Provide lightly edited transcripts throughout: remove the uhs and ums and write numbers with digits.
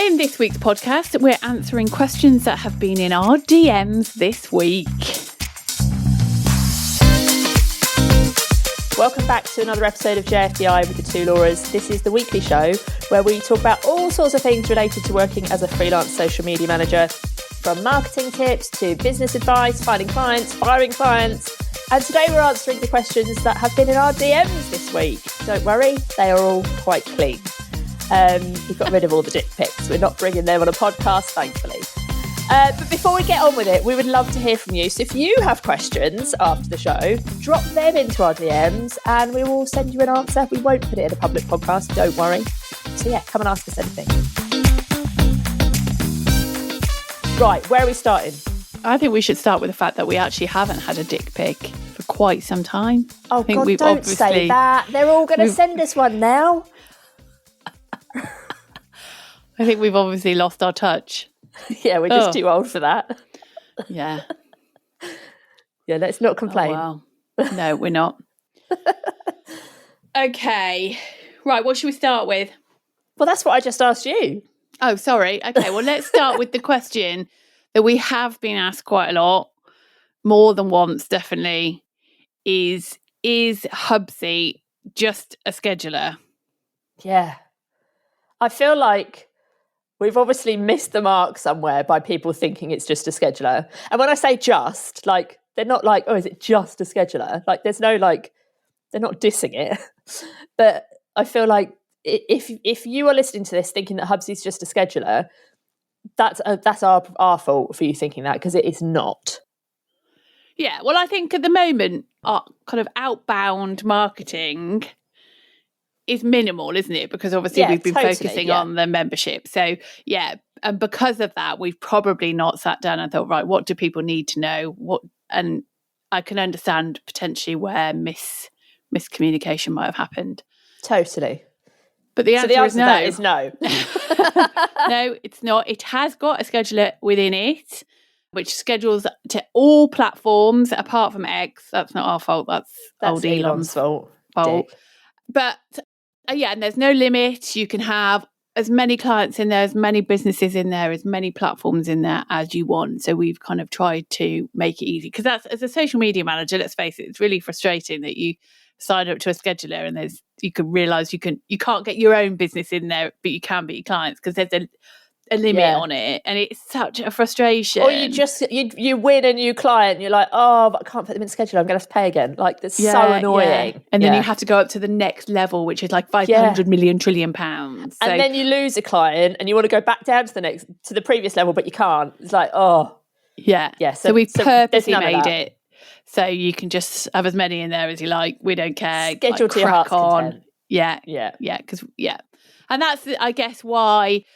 In this week's podcast, we're answering questions that have been in our DMs this week. Welcome back to another episode of JFDI with the two Lauras. This is the weekly show where we talk about all sorts of things related to working as a freelance social media manager, from marketing tips to business advice, finding clients, firing clients. And today we're answering the questions that have been in our DMs this week. Don't worry, they are all quite clean. We've got rid of all the dick pics. We're not bringing them on a podcast, thankfully. But before we get on with it, we would love to hear from you. So if you have questions after the show, drop them into our DMs and we will send you an answer. We won't put it in a public podcast, don't worry. So yeah, come and ask us anything. Right, where are we starting? I think we should start with the fact that we actually haven't had a dick pic for quite some time. Oh God, don't say that. They're all going to send us one now. I think we've obviously lost our touch. Yeah, we're just too old for that. Yeah. Yeah, let's not complain. Oh, well. No, we're not. Okay. Right, what should we start with? Well, that's what I just asked you. Oh, sorry. Okay, well, let's start with the question that we have been asked quite a lot, more than once, definitely, is Hubsy just a scheduler? Yeah. I feel like we've obviously missed the mark somewhere by people thinking it's just a scheduler. And when I say just, like, they're not like, oh, is it just a scheduler? Like, there's no, like, they're not dissing it. But I feel like if you are listening to this thinking that Hubsy's just a scheduler, that's our fault for you thinking that, because it is not. Yeah, well, I think at the moment, our kind of outbound marketing is minimal, isn't it? Because obviously we've been focusing on the membership. So yeah, and because of that, we've probably not sat down and thought, right, what do people need to know? And I can understand potentially where miscommunication might have happened. Totally. But the answer is no. That is no. No, it's not. It has got a scheduler within it, which schedules to all platforms apart from X. That's not our fault. That's old Elon's fault. Dick. But yeah, and there's no limit. You can have as many clients in there, as many businesses in there, as many platforms in there as you want. So we've kind of tried to make it easy, because that's, as a social media manager, let's face it, it's really frustrating that you sign up to a scheduler and you can realise you can't get your own business in there, but you can be your clients, because there's a limit on it, and it's such a frustration. Or you win a new client, you're like, oh, but I can't put them in schedule, I'm going to have to pay again. Like, that's so annoying. Yeah. And then you have to go up to the next level, which is like 500 million trillion pounds. And then you lose a client and you want to go back down to the previous level, but you can't. It's like, oh. Yeah. So we purposely made it so you can just have as many in there as you like. We don't care. Schedule to your heart's content. Yeah. And that's, I guess, why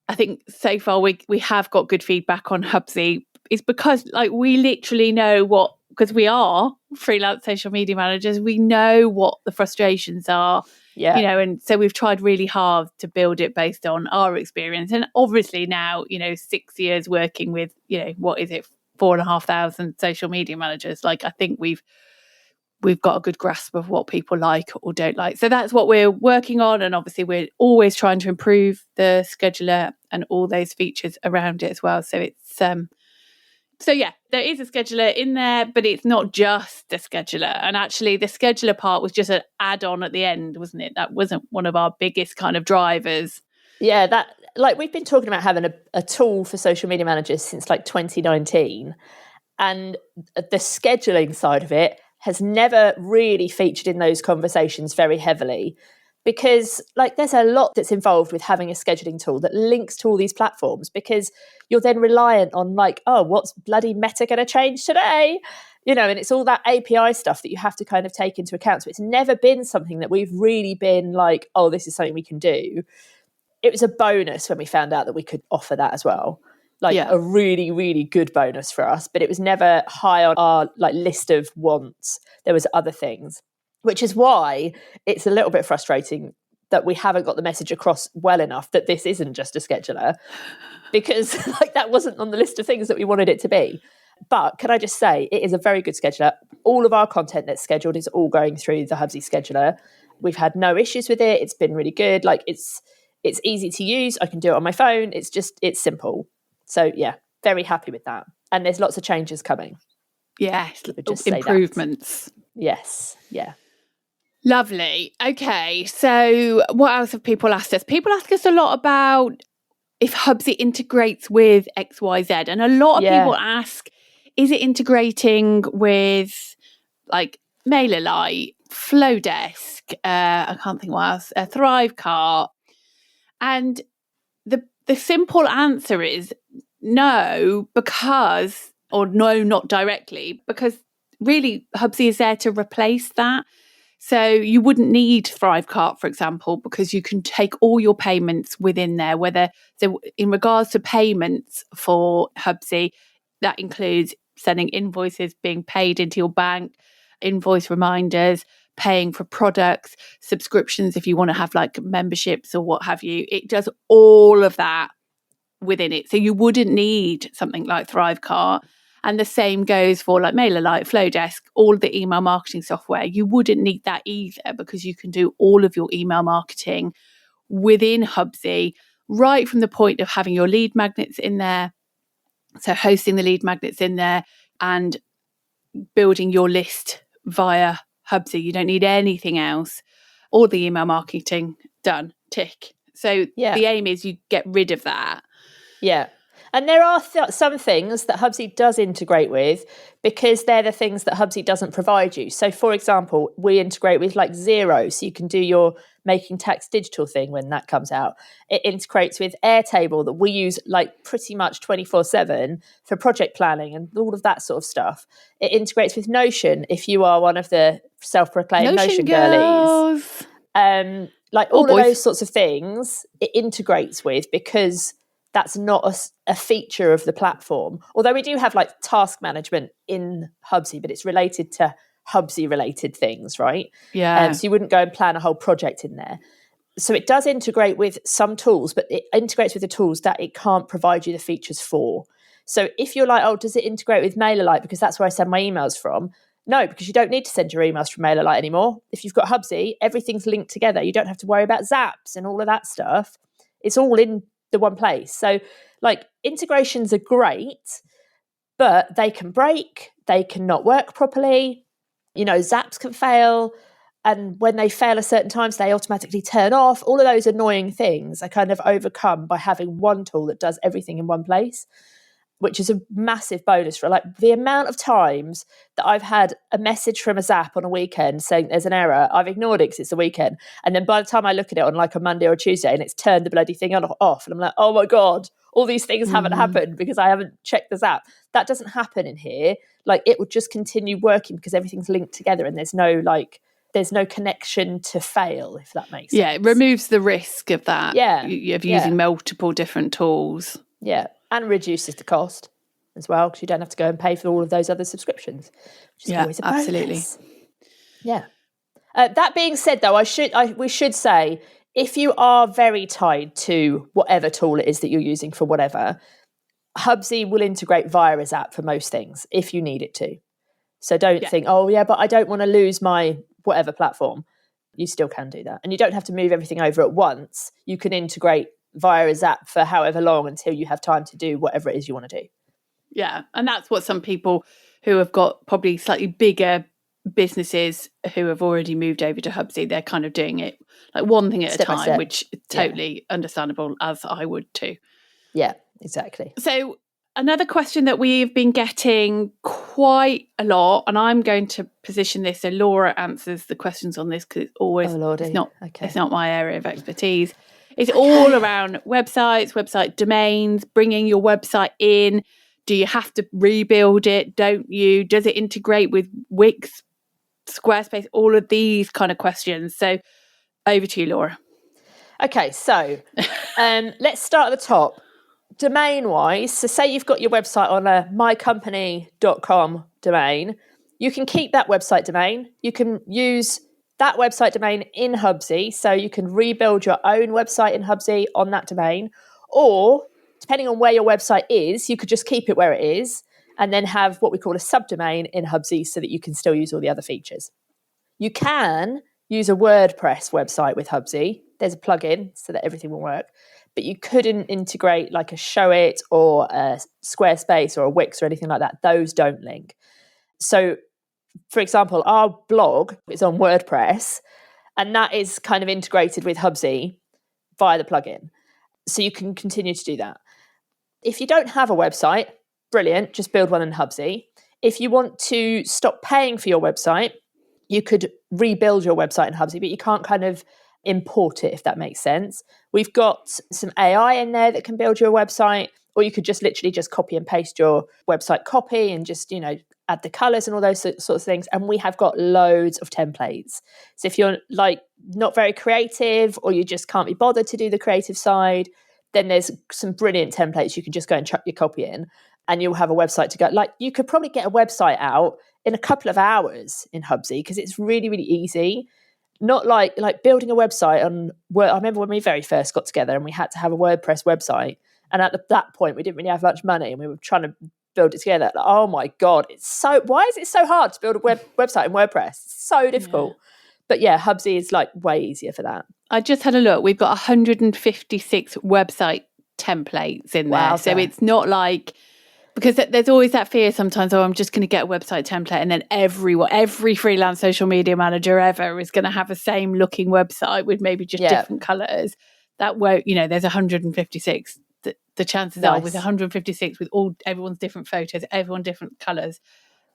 I think so far we have got good feedback on Hubsy, is because, like, we literally know because we are freelance social media managers, we know what the frustrations are, and so we've tried really hard to build it based on our experience. And obviously now, 6 years working with, what is it, 4,500 social media managers, like, I think we've got a good grasp of what people like or don't like. So that's what we're working on. And obviously we're always trying to improve the scheduler and all those features around it as well. So it's, there is a scheduler in there, but it's not just a scheduler. And actually the scheduler part was just an add-on at the end, wasn't it? That wasn't one of our biggest kind of drivers. Yeah, that, like, we've been talking about having a tool for social media managers since like 2019. And the scheduling side of it has never really featured in those conversations very heavily, because, like, there's a lot that's involved with having a scheduling tool that links to all these platforms, because you're then reliant on, like, oh, what's bloody Meta going to change today? And it's all that API stuff that you have to kind of take into account. So it's never been something that we've really been like, oh, this is something we can do. It was a bonus when we found out that we could offer that as well. A really, really good bonus for us, but it was never high on our list of wants. There was other things, which is why it's a little bit frustrating that we haven't got the message across well enough that this isn't just a scheduler, because that wasn't on the list of things that we wanted it to be. But can I just say, it is a very good scheduler. All of our content that's scheduled is all going through the Hubsy scheduler. We've had no issues with it. It's been really good. It's easy to use. I can do it on my phone. It's simple. So yeah, very happy with that. And there's lots of changes coming. Yes, just improvements. Yes, yeah. Lovely. Okay, so what else have people asked us? People ask us a lot about if Hubsy integrates with XYZ. And a lot of people ask, is it integrating with like MailerLite, Flowdesk, I can't think what else, Thrivecart? And the simple answer is no, not directly, because really Hubsy is there to replace that. So you wouldn't need Thrivecart, for example, because you can take all your payments within there, so in regards to payments for Hubsy, that includes sending invoices, being paid into your bank, invoice reminders, paying for products, subscriptions if you want to have like memberships or what have you. It does all of that within it. So you wouldn't need something like Thrivecart. And the same goes for like MailerLite, Flowdesk, all the email marketing software. You wouldn't need that either, because you can do all of your email marketing within Hubsy, right from the point of having your lead magnets in there. So hosting the lead magnets in there and building your list via Hubsy. You don't need anything else. All the email marketing done, tick. So the aim is you get rid of that. Yeah. And there are some things that Hubsy does integrate with, because they're the things that Hubsy doesn't provide you. So, for example, we integrate with like Xero, so you can do your Making Tax Digital thing when that comes out. It integrates with Airtable, that we use like pretty much 24/7 for project planning and all of that sort of stuff. It integrates with Notion if you are one of the self-proclaimed Notion girlies. Like all of those sorts of things, it integrates with, because that's not a feature of the platform. Although we do have like task management in Hubsy, but it's related to Hubsy related things, right? Yeah. So you wouldn't go and plan a whole project in there. So it does integrate with some tools, but it integrates with the tools that it can't provide you the features for. So if you're like, oh, does it integrate with MailerLite because that's where I send my emails from? No, because you don't need to send your emails from MailerLite anymore. If you've got Hubsy, everything's linked together. You don't have to worry about zaps and all of that stuff. It's all in the one place. So like integrations are great, but they can break, they can not work properly. Zaps can fail. And when they fail at certain times, they automatically turn off. All of those annoying things are kind of overcome by having one tool that does everything in one place, which is a massive bonus for like the amount of times that I've had a message from a Zap on a weekend saying there's an error. I've ignored it because it's the weekend. And then by the time I look at it on like a Monday or a Tuesday, and it's turned the bloody thing off. And I'm like, oh my God, all these things haven't happened because I haven't checked the Zap. That doesn't happen in here. Like it would just continue working because everything's linked together and there's no connection to fail, if that makes sense. Yeah, it removes the risk of that. Yeah. Of using multiple different tools. Yeah. And reduces the cost as well, because you don't have to go and pay for all of those other subscriptions, which is always a bonus. Absolutely. Yeah. That being said, though, we should say, if you are very tied to whatever tool it is that you're using for whatever, Hubsy will integrate via a Zap for most things if you need it to. So don't think, oh yeah, but I don't want to lose my whatever platform. You still can do that, and you don't have to move everything over at once. You can integrate via a Zap for however long until you have time to do whatever it is you want to do. Yeah, and that's what some people who have got probably slightly bigger businesses who have already moved over to Hubsy, they're kind of doing it like one thing at a time, which is totally understandable, as I would too. Yeah, exactly. So another question that we've been getting quite a lot, and I'm going to position this so Laura answers the questions on this because it's always it's not my area of expertise. It's all around websites, website domains, bringing your website in. Do you have to rebuild it? Don't you? Does it integrate with Wix, Squarespace? All of these kind of questions. So over to you, Laura. Okay, so let's start at the top. Domain-wise, so say you've got your website on a mycompany.com domain, you can keep that website domain. You can use that website domain in Hubsy, so you can rebuild your own website in Hubsy on that domain. Or, depending on where your website is, you could just keep it where it is and then have what we call a subdomain in Hubsy so that you can still use all the other features. You can use a WordPress website with Hubsy. there's a plugin so that everything will work, but you couldn't integrate like a Showit or a Squarespace or a Wix or anything like that. Those don't link. So, for example, our blog is on WordPress, and that is kind of integrated with Hubsy via the plugin. So you can continue to do that. If you don't have a website, brilliant, just build one in Hubsy. If you want to stop paying for your website, you could rebuild your website in Hubsy, but you can't kind of import it, if that makes sense. We've got some AI in there that can build your website, or you could just literally just copy and paste your website copy and just, add the colors and all those sorts of things. And we have got loads of templates. So if you're like not very creative, or you just can't be bothered to do the creative side, then there's some brilliant templates you can just go and chuck your copy in, and you'll have a website to go. Like, you could probably get a website out in a couple of hours in Hubsy, because it's really, really easy. Not like building a website on Word. I remember when we very first got together and we had to have a WordPress website, and at that point we didn't really have much money, and we were trying to build it together. Like, oh my God, why is it so hard to build a website in WordPress? It's so difficult. Yeah. But yeah, Hubsy is like way easier for that. I just had a look. We've got 156 website templates in there. So it's not like, because there's always that fear sometimes, I'm just going to get a website template, and then every freelance social media manager ever is going to have the same looking website with maybe just different colours. That won't, there's 156. The chances are with 156, with everyone's different photos, everyone different colours,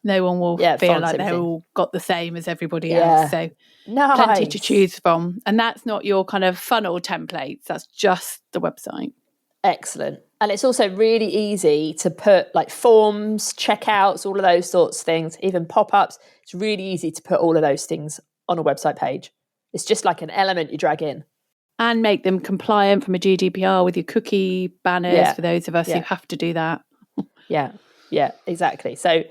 no one will feel like they're all got the same as everybody else. So plenty to choose from. And that's not your kind of funnel templates. That's just the website. Excellent. And it's also really easy to put like forms, checkouts, all of those sorts of things, even pop-ups. It's really easy to put all of those things on a website page. It's just like an element you drag in. And make them compliant from a GDPR with your cookie banners for those of us who have to do that. Yeah, exactly. So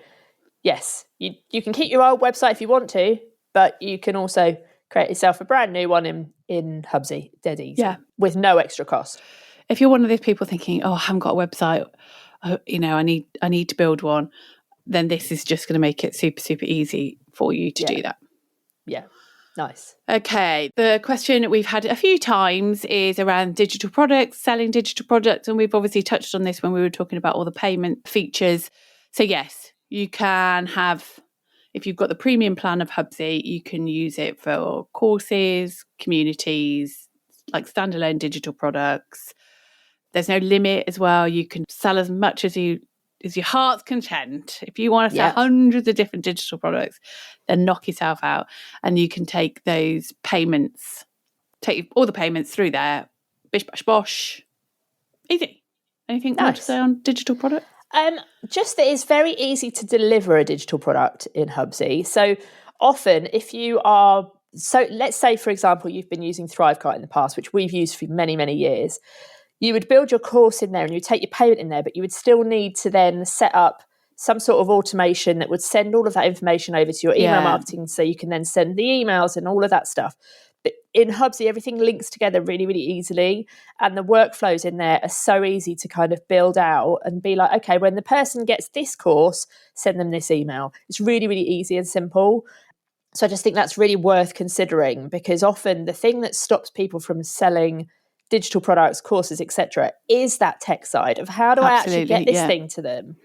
yes, you can keep your old website if you want to, but you can also create yourself a brand new one in Hubsy, dead easy, with no extra cost. If you're one of those people thinking, I haven't got a website, I need to build one, then this is just going to make it super, super easy for you to do that. Yeah. Nice. Okay. The question we've had a few times is around digital products, selling digital products. And we've obviously touched on this when we were talking about all the payment features. So yes, you can have, if you've got the premium plan of Hubsy, you can use it for courses, communities, like standalone digital products. There's no limit as well. You can sell as much as your heart's content. If you want to sell hundreds of different digital products, then knock yourself out. And you can take those payments, take all the payments through there. Bish, bash, bosh. Easy. Anything more to say on digital products? Just that it's very easy to deliver a digital product in Hubsy. So often if you are, let's say, for example, you've been using Thrivecart in the past, which we've used for many, many years. You would build your course in there and you take your payment in there, but you would still need to then set up some sort of automation that would send all of that information over to your email marketing, so you can then send the emails and all of that stuff. But in Hubsy, everything links together really, really easily. And the workflows in there are so easy to kind of build out and be like, okay, when the person gets this course, send them this email. It's really, really easy and simple. So I just think that's really worth considering, because often the thing that stops people from selling digital products, courses, etc., is that tech side of how do I actually get this thing to them.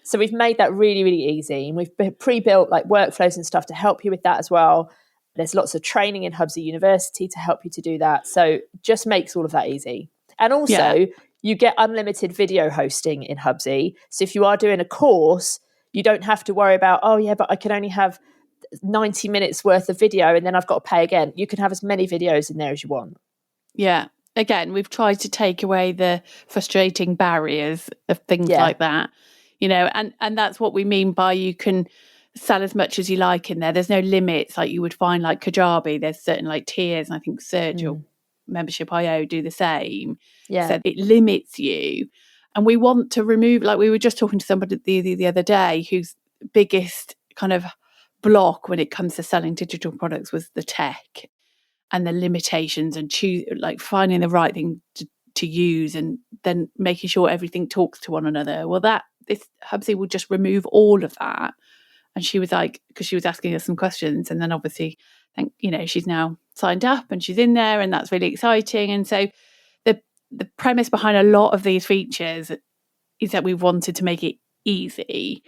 So we've made that really, really easy, and we've pre-built like workflows and stuff to help you with that as well. There's lots of training in Hubsy University to help you to do that. So just makes all of that easy. And also you get unlimited video hosting in Hubsy. So if you are doing a course, you don't have to worry about, but I can only have 90 minutes worth of video and then I've got to pay again. You can have as many videos in there as you want. Yeah. Again, we've tried to take away the frustrating barriers of things like that, and that's what we mean by you can sell as much as you like in there. There's no limits like you would find like Kajabi. There's certain like tiers, and I think Surge or Membership.io do the same. Yeah. So it limits you. And we want to remove, like we were just talking to somebody the other day whose biggest kind of block when it comes to selling digital products was the tech and the limitations, and finding the right thing to use, and then making sure everything talks to one another. Well, this Hubsy will just remove all of that. And she was like, because she was asking us some questions, and then obviously she's now signed up and she's in there, and that's really exciting. And so the premise behind a lot of these features is that we wanted to make it easy.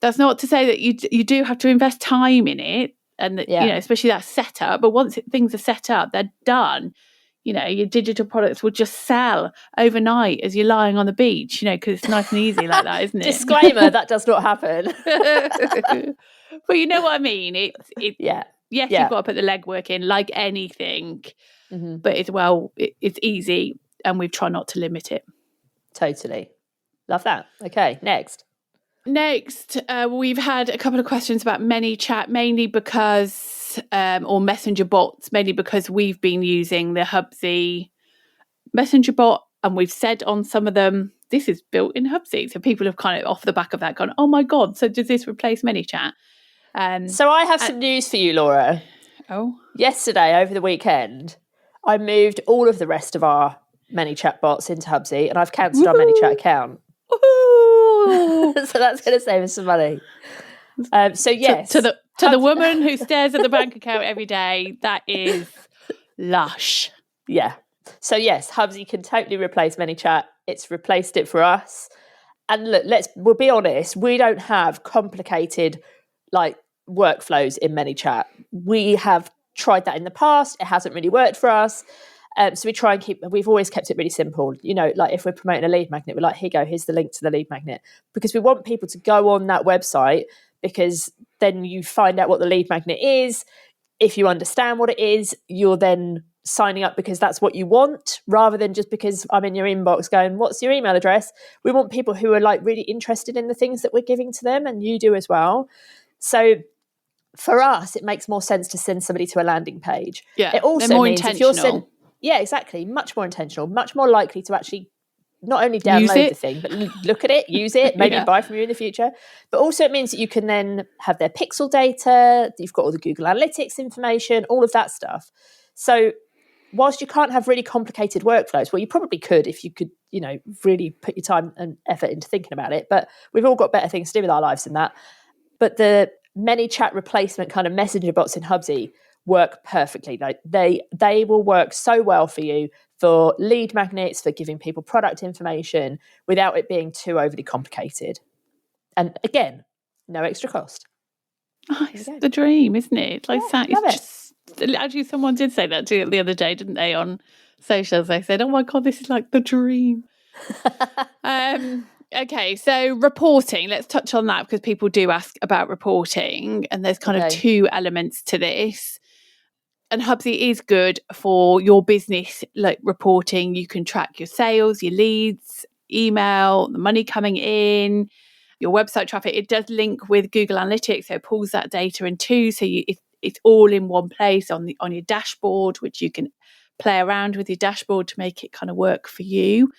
That's not to say that you do have to invest time in it, and that, especially that setup. But once things are set up, they're done. Your digital products will just sell overnight as you're lying on the beach, because it's nice and easy like that, isn't it? Disclaimer, that does not happen. But you know what I mean? Yes, Yeah. you've got to put the legwork in like anything, but it's easy, and we've tried not to limit it. Totally. Love that. Okay, next, we've had a couple of questions about ManyChat, mainly because, or messenger bots, mainly because we've been using the Hubsy messenger bot, and we've said on some of them, this is built in Hubsy. So people have kind of off the back of that gone, oh my God, so does this replace ManyChat? So I have some news for you, Laura. Oh. Yesterday, over the weekend, I moved all of the rest of our ManyChat bots into Hubsy, and I've cancelled our ManyChat account. So that's going to save us some money. So yes, to the woman who stares at the bank account every day, that is lush. Yeah. So yes, Hubsy can totally replace ManyChat. It's replaced it for us. And look, we'll be honest, we don't have complicated workflows in ManyChat. We have tried that in the past. It hasn't really worked for us. So we try and we've always kept it really simple. If we're promoting a lead magnet, we're like, here's the link to the lead magnet, because we want people to go on that website, because then you find out what the lead magnet is. If you understand what it is, you're then signing up because that's what you want, rather than just because I'm in your inbox going, what's your email address? We want people who are really interested in the things that we're giving to them, and you do as well. So for us, it makes more sense to send somebody to a landing page. Yeah, it also they're more means intentional. Yeah, exactly. Much more intentional, much more likely to actually not only download the thing, but look at it, use it, maybe buy from you in the future. But also it means that you can then have their pixel data, you've got all the Google Analytics information, all of that stuff. So whilst you can't have really complicated workflows, well, you probably could if you could, really put your time and effort into thinking about it. But we've all got better things to do with our lives than that. But the ManyChat replacement kind of messenger bots in Hubsy work perfectly. They will work so well for you, for lead magnets, for giving people product information without it being too overly complicated. And again, no extra cost. Oh, it's the dream, isn't it? Actually, someone did say that the other day, didn't they, on socials? They said, oh my God, this is like the dream. Okay, so reporting, let's touch on that, because people do ask about reporting, and there's kind of two elements to this. And Hubsy is good for your business, reporting. You can track your sales, your leads, email, the money coming in, your website traffic. It does link with Google Analytics, so it pulls that data in too. So it's all in one place on your dashboard, which you can play around with your dashboard to make it kind of work for you.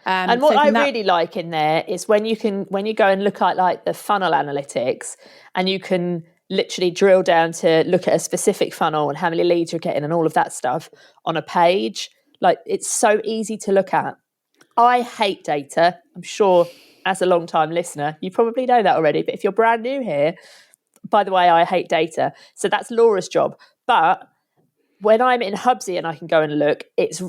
And what I really like in there is when you go and look at the funnel analytics, and you can literally drill down to look at a specific funnel and how many leads you're getting and all of that stuff on a page. It's so easy to look at. I hate data. I'm sure as a long-time listener, you probably know that already. But if you're brand new here, by the way, I hate data. So that's Laura's job. But when I'm in Hubsy and I can go and look, it's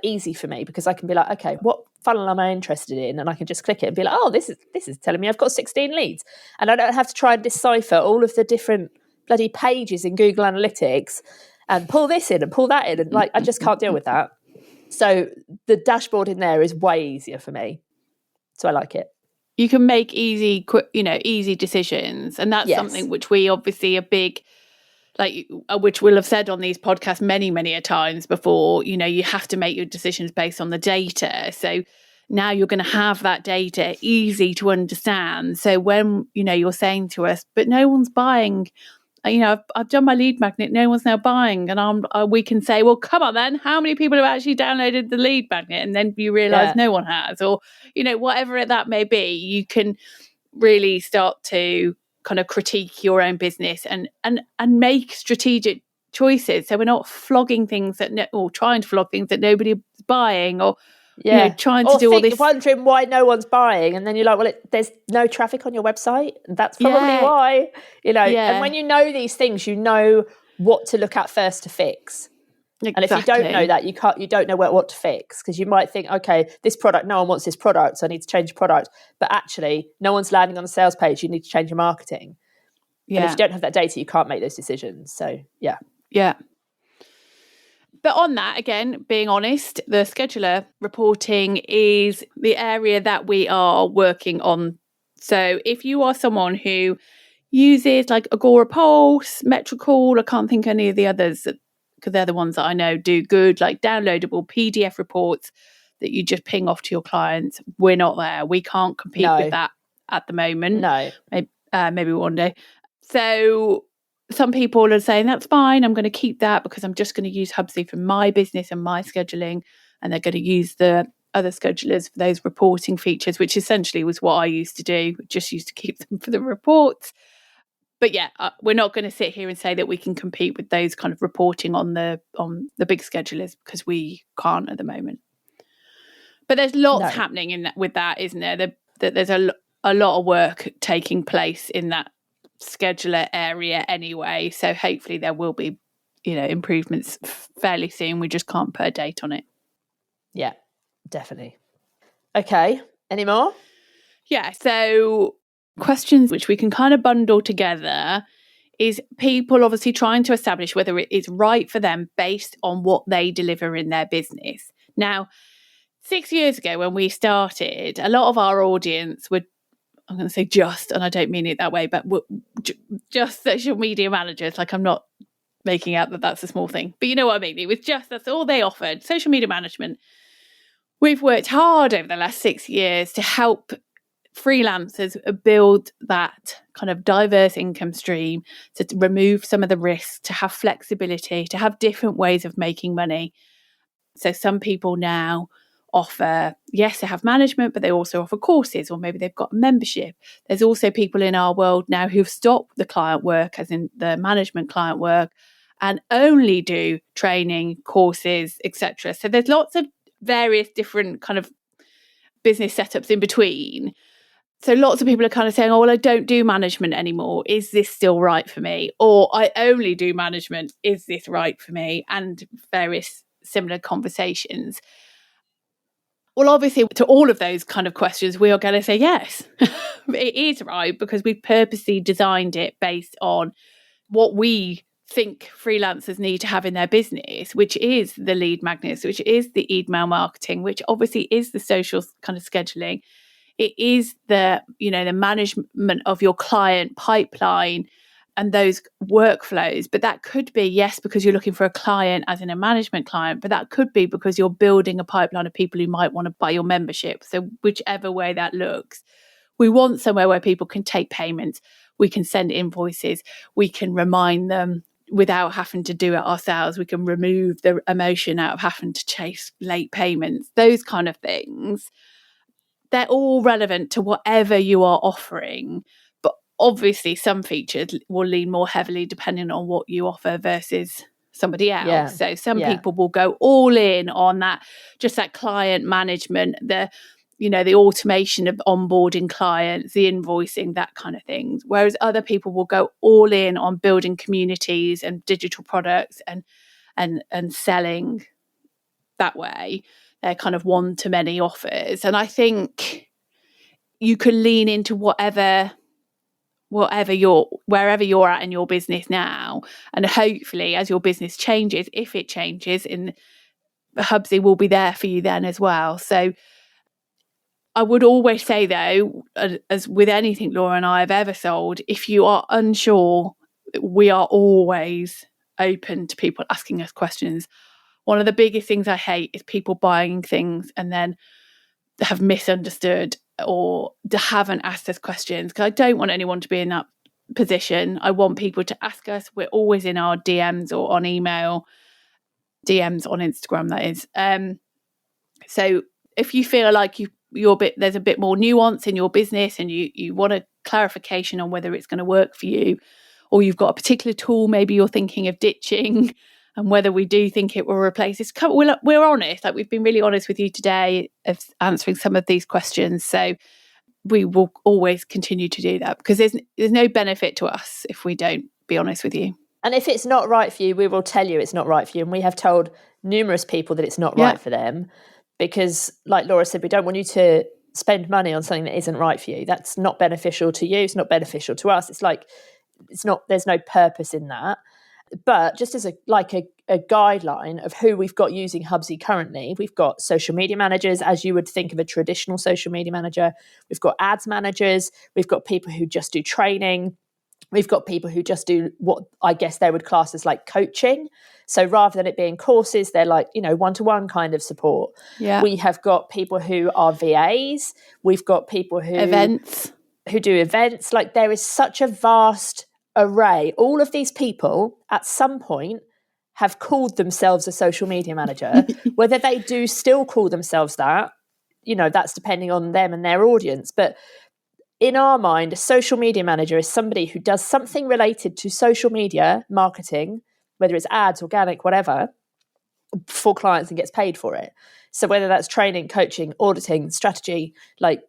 easy for me, because I can be like, okay, what funnel am I interested in? And I can just click it and be like, oh, this is telling me I've got 16 leads. And I don't have to try and decipher all of the different bloody pages in Google Analytics and pull this in and pull that in. And I just can't deal with that. So the dashboard in there is way easier for me. So I like it. You can make easy decisions. And that's something which we obviously are big, which we'll have said on these podcasts many, many a times before. You have to make your decisions based on the data. So now you're going to have that data easy to understand. So when, you're saying to us, but no one's buying, I've done my lead magnet, no one's now buying. And we can say, well, come on then, how many people have actually downloaded the lead magnet? And then you realise no one has, or, whatever that may be, you can really start to kind of critique your own business and make strategic choices. So we're not flogging things or trying to flog things that nobody's buying, or trying to do all this, wondering why no one's buying, and then you're like, well, there's no traffic on your website. That's probably why. And when you know these things, you know what to look at first to fix. Exactly. And if you don't know that, you don't know what to fix, because you might think, okay, this product, no one wants this product, so I need to change the product. But actually, no one's landing on the sales page. You need to change your marketing. Yeah. And if you don't have that data, you can't make those decisions. So, yeah. Yeah. But on that, again, being honest, the scheduler reporting is the area that we are working on. So if you are someone who uses like Agora Pulse, Metrical, I can't think any of the others, because they're the ones that I know do good, like downloadable PDF reports that you just ping off to your clients, we're not there. We can't compete with that at the moment. No. Maybe one day. So some people are saying, that's fine, I'm going to keep that because I'm just going to use Hubsy for my business and my scheduling. And they're going to use the other schedulers for those reporting features, which essentially was what I used to do. Just used to keep them for the reports. But yeah, we're not going to sit here and say that we can compete with those kind of reporting on the big schedulers, because we can't at the moment. But there's lots happening with that, isn't there? There's a lot of work taking place in that scheduler area anyway. So hopefully there will be, improvements fairly soon. We just can't put a date on it. Yeah, definitely. Okay, any more? Yeah, so questions which we can kind of bundle together is people obviously trying to establish whether it is right for them based on what they deliver in their business. Now, 6 years ago when we started, a lot of our audience would, I'm going to say just, and I don't mean it that way, but just social media managers. Like, I'm not making out that that's a small thing, but you know what I mean? It was just, that's all they offered, social media management. We've worked hard over the last 6 years to help freelancers build that kind of diverse income stream, to remove some of the risks, to have flexibility, to have different ways of making money. So some people now offer, yes, they have management, but they also offer courses, or maybe they've got a membership. There's also people in our world now who've stopped the client work, as in the management client work, and only do training, courses, etc. So there's lots of various different kind of business setups in between. So lots of people are kind of saying, oh, well, I don't do management anymore. Is this still right for me? Or I only do management. Is this right for me? And various similar conversations. Well, obviously, to all of those kind of questions, we are going to say yes, it is right, because we've purposely designed it based on what we think freelancers need to have in their business, which is the lead magnets, which is the email marketing, which obviously is the social kind of scheduling. It is the management of your client pipeline and those workflows. But that could be, yes, because you're looking for a client as in a management client, but that could be because you're building a pipeline of people who might want to buy your membership. So whichever way that looks, we want somewhere where people can take payments, we can send invoices, we can remind them without having to do it ourselves. We can remove the emotion out of having to chase late payments, those kind of things. They're all relevant to whatever you are offering. But obviously some features will lean more heavily depending on what you offer versus somebody else. Yeah. So some people will go all in on that, just that client management, the automation of onboarding clients, the invoicing, that kind of thing. Whereas other people will go all in on building communities and digital products and selling that way. They're kind of one-to-many offers. And I think you can lean into wherever you're at in your business now. And hopefully as your business changes, if it changes, Hubsy will be there for you then as well. So I would always say, though, as with anything Laura and I have ever sold, if you are unsure, we are always open to people asking us questions. One of the biggest things I hate is people buying things and then have misunderstood or haven't asked us questions, because I don't want anyone to be in that position. I want people to ask us. We're always in our DMs or on email, DMs on Instagram, that is. So if you feel like there's a bit more nuance in your business and you want a clarification on whether it's going to work for you, or you've got a particular tool maybe you're thinking of ditching, and whether we do think it will replace this, we're honest. Like, we've been really honest with you today of answering some of these questions. So we will always continue to do that, because there's no benefit to us if we don't be honest with you. And if it's not right for you, we will tell you it's not right for you. And we have told numerous people that it's not right for them because, like Laura said, we don't want you to spend money on something that isn't right for you. That's not beneficial to you. It's not beneficial to us. It's like, there's no purpose in that. But just as a guideline of who we've got using Hubsy currently, we've got social media managers, as you would think of a traditional social media manager. We've got ads managers. We've got people who just do training. We've got people who just do what I guess they would class as like coaching. So rather than it being courses, they're like, one-to-one kind of support. Yeah. We have got people who are VAs. We've got people who do events. Like, there is such a vast array. All of these people at some point have called themselves a social media manager. Whether they do still call themselves that, that's depending on them and their audience. But in our mind, a social media manager is somebody who does something related to social media marketing, whether it's ads, organic, whatever, for clients and gets paid for it. So whether that's training, coaching, auditing, strategy, like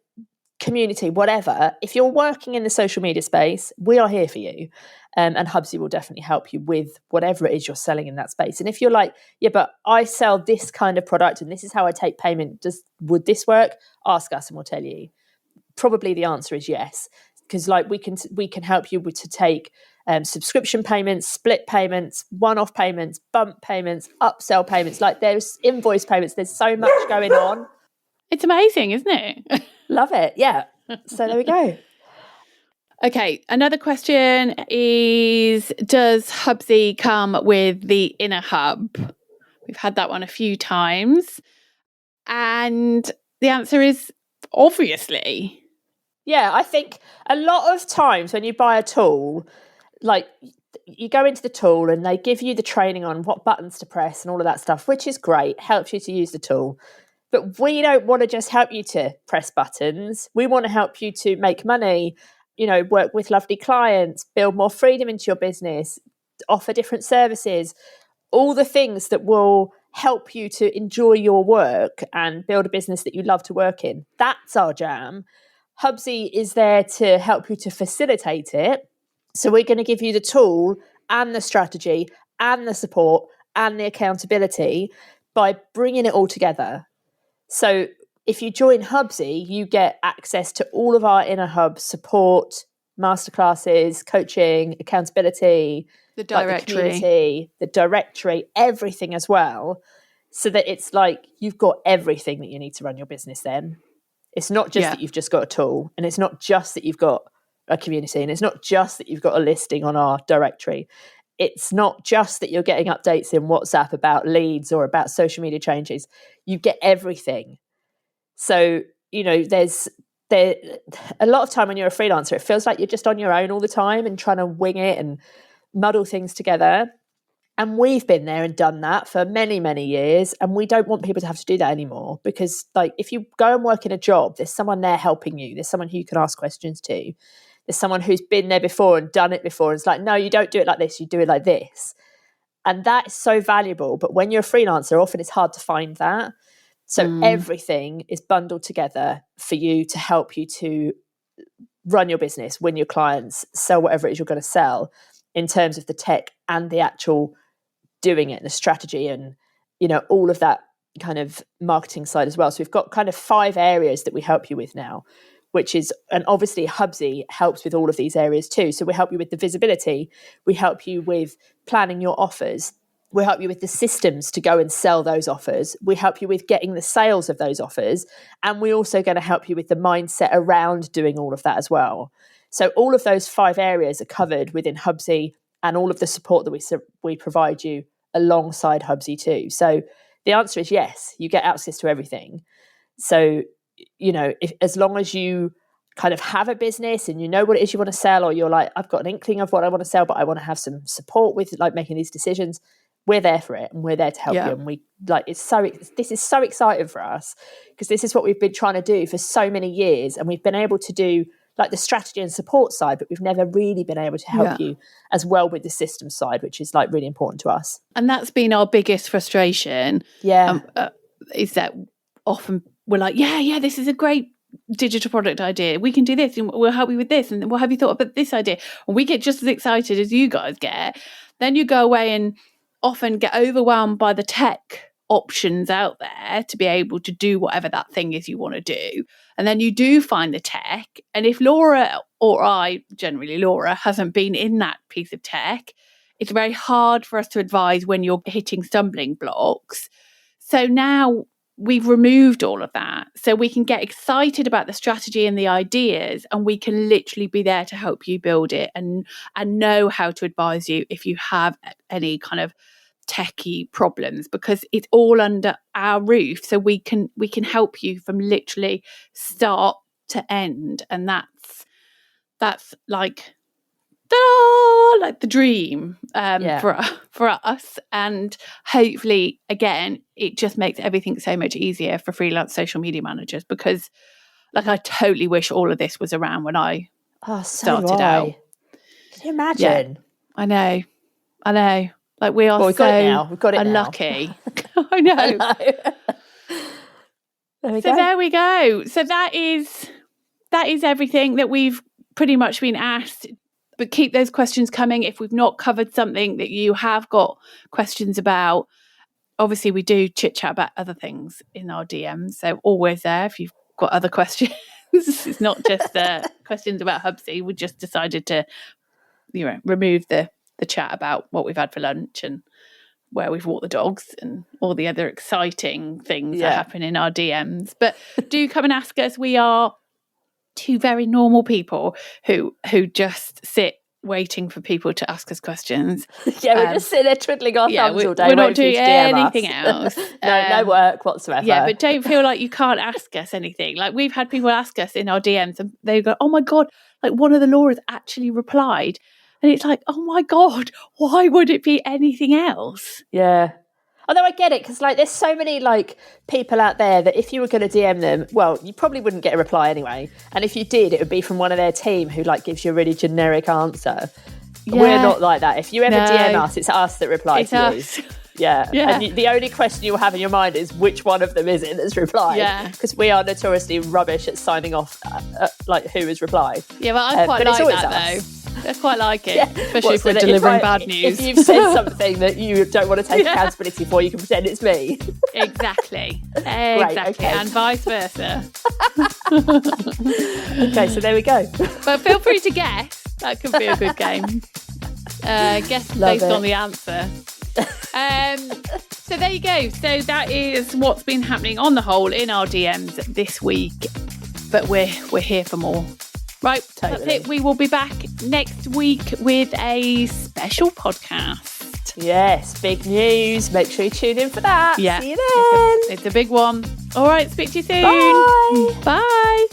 community, whatever, if you're working in the social media space, we are here for you. And Hubsy will definitely help you with whatever it is you're selling in that space. And if you're like, yeah, but I sell this kind of product and this is how I take payment, would this work? Ask us and we'll tell you. Probably the answer is yes, because like we can help you to take subscription payments, split payments, one-off payments, bump payments, upsell payments. Like, there's invoice payments. There's so much going on. It's amazing, isn't it? Love it. Yeah. So there we go. Okay, another question is, does Hubsy come with the inner hub? We've had that one a few times. And the answer is obviously. Yeah, I think a lot of times when you buy a tool, like, you go into the tool and they give you the training on what buttons to press and all of that stuff, which is great, helps you to use the tool. But we don't want to just help you to press buttons. We want to help you to make money, work with lovely clients, build more freedom into your business, offer different services, all the things that will help you to enjoy your work and build a business that you love to work in. That's our jam. Hubsy is there to help you to facilitate it. So we're going to give you the tool and the strategy and the support and the accountability by bringing it all together. So if you join Hubsy, you get access to all of our inner hub support, masterclasses, coaching, accountability, the directory, the directory, everything as well. So that it's like you've got everything that you need to run your business then. It's not just that you've just got a tool, and it's not just that you've got a community, and it's not just that you've got a listing on our directory. It's not just that you're getting updates in WhatsApp about leads or about social media changes. You get everything. So, there's a lot of time when you're a freelancer, it feels like you're just on your own all the time and trying to wing it and muddle things together. And we've been there and done that for many, many years. And we don't want people to have to do that anymore, because like, if you go and work in a job, there's someone there helping you. There's someone who you can ask questions to. There's someone who's been there before and done it before. And it's like, no, you don't do it like this. You do it like this. And that is so valuable. But when you're a freelancer, often it's hard to find that. So everything is bundled together for you to help you to run your business, win your clients, sell whatever it is you're going to sell, in terms of the tech and the actual doing it and the strategy and, all of that kind of marketing side as well. So we've got kind of 5 areas that we help you with now, which is, and obviously Hubsy helps with all of these areas too. So we help you with the visibility. We help you with planning your offers. We help you with the systems to go and sell those offers. We help you with getting the sales of those offers. And we're also going to help you with the mindset around doing all of that as well. So all of those 5 areas are covered within Hubsy, and all of the support that we provide you alongside Hubsy too. So the answer is yes, you get access to everything. So, as long as you kind of have a business and you know what it is you want to sell, or you're like, I've got an inkling of what I want to sell, but I want to have some support with like making these decisions, we're there for it and we're there to help you. And we like, this is so exciting for us, because this is what we've been trying to do for so many years. And we've been able to do like the strategy and support side, but we've never really been able to help you as well with the system side, which is like really important to us. And that's been our biggest frustration. Is that often we're like, this is a great digital product idea. We can do this and we'll help you with this. And well, have you thought about this idea? And we get just as excited as you guys get. then you go away and often get overwhelmed by the tech options out there to be able to do whatever that thing is you want to do. And then you do find the tech. And if Laura, or I, generally Laura, hasn't been in that piece of tech, it's very hard for us to advise when you're hitting stumbling blocks. So now we've removed all of that. So we can get excited about the strategy and the ideas, and we can literally be there to help you build it and know how to advise you if you have any kind of techie problems, because it's all under our roof. So we can help you from literally start to end. And that's like like the dream for us. And hopefully, again, it just makes everything so much easier for freelance social media managers, because like I totally wish all of this was around when I started out. Can you imagine? Yeah, I know. Like we are we've got it now. We've got it unlucky. I know. There we go. So that is everything that we've pretty much been asked. But keep those questions coming. If we've not covered something that you have got questions about, obviously we do chit chat about other things in our DMs. So always there if you've got other questions. It's not just questions about Hubsy. We just decided to, remove the chat about what we've had for lunch and where we've walked the dogs and all the other exciting things that happen in our DMs. But do come and ask us. We are two very normal people who just sit waiting for people to ask us questions. We're just sitting there twiddling our thumbs all day. We're not doing anything else. No work whatsoever. Yeah, but don't feel like you can't ask us anything. Like we've had people ask us in our DMs and they go, oh my God, like one of the Lauras actually replied. And it's like, oh my God, why would it be anything else? Yeah. Although I get it, because like there's so many like people out there that if you were going to DM them, well, you probably wouldn't get a reply anyway. And if you did, it would be from one of their team who like gives you a really generic answer. Yeah. We're not like that. If you ever DM us, it's us that reply to us. You. Yeah. And the only question you'll have in your mind is which one of them is it that's replied. Yeah. Because we are notoriously rubbish at signing off like who has replied. Yeah, but I quite like that though. I quite like it, especially if we're delivering bad news. If you've said something that you don't want to take accountability for, you can pretend it's me. Exactly. Okay. And vice versa. Okay, so there we go. But feel free to guess. That could be a good game. Guess based on the answer. So there you go. So that is what's been happening on the whole in our DMs this week. But we're here for more. Right, totally. That's it. We will be back next week with a special podcast. Yes, big news. Make sure you tune in for that. Yeah. See you then. It's a big one. All right, speak to you soon. Bye. Bye.